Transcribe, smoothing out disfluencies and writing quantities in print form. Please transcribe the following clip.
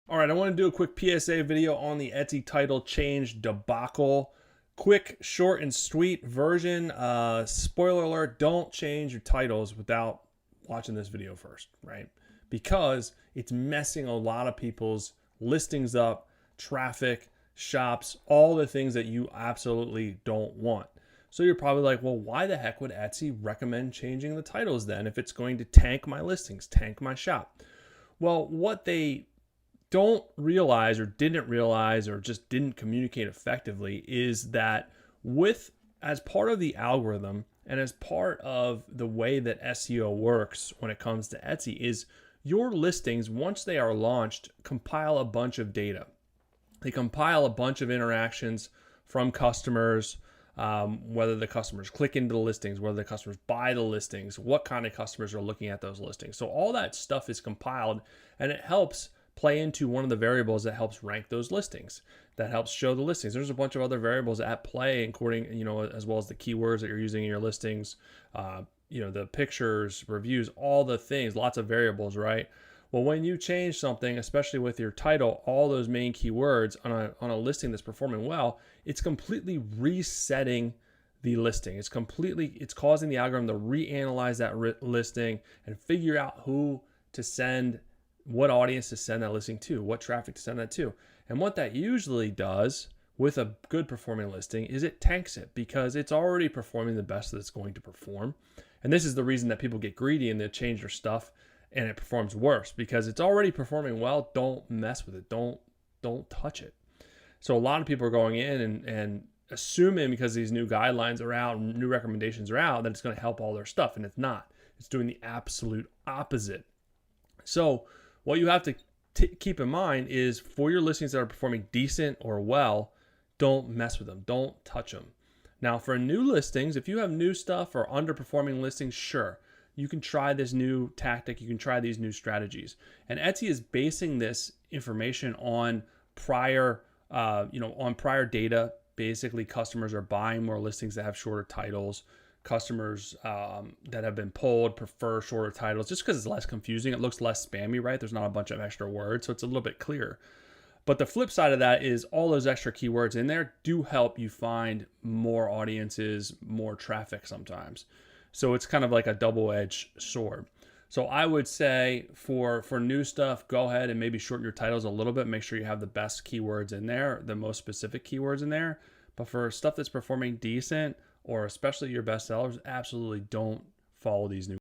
All right, I want to do a quick PSA video on the Etsy title change debacle. Quick, short, and sweet version. Spoiler alert, don't change your titles without watching this video first, right? Because it's messing a lot of people's listings up, traffic, shops, all the things that you absolutely don't want. So you're probably like, well, why the heck would Etsy recommend changing the titles then if it's going to tank my listings, tank my shop? Well, what they don't realize or didn't realize or just didn't communicate effectively is that as part of the algorithm and as part of the way that SEO works when it comes to Etsy is your listings, once they are launched, compile a bunch of data. They compile a bunch of interactions from customers, whether the customers click into the listings, whether the customers buy the listings, what kind of customers are looking at those listings. So all that stuff is compiled, and it helps play into one of the variables that helps rank those listings, that helps show the listings. There's a bunch of other variables at play, including, as well as the keywords that you're using in your listings, the pictures, reviews, all the things, lots of variables, right? Well, when you change something, especially with your title, all those main keywords on a listing that's performing well, it's completely resetting the listing. It's causing the algorithm to reanalyze that listing and figure out who to send, what audience to send that listing to, what traffic to send that to. And what that usually does with a good performing listing is it tanks it because it's already performing the best that it's going to perform. And this is the reason that people get greedy and they change their stuff and it performs worse because it's already performing well. Don't mess with it. Don't touch it. So a lot of people are going in and assuming because these new guidelines are out and new recommendations are out that it's going to help all their stuff, and it's not. It's doing the absolute opposite. So what you have to keep in mind is for your listings that are performing decent or well, don't mess with them. Don't touch them. Now, for new listings, if you have new stuff or underperforming listings, sure, you can try this new tactic. You can try these new strategies. And Etsy is basing this information on prior data. Basically, customers are buying more listings that have shorter titles. Customers that have been pulled prefer shorter titles just because it's less confusing. It looks less spammy, right? There's not a bunch of extra words, so it's a little bit clearer. But the flip side of that is all those extra keywords in there do help you find more audiences, more traffic sometimes. So it's kind of like a double-edged sword. So I would say for new stuff, go ahead and maybe shorten your titles a little bit. Make sure you have the best keywords in there, the most specific keywords in there. But for stuff that's performing decent, or especially your best sellers, absolutely don't follow these new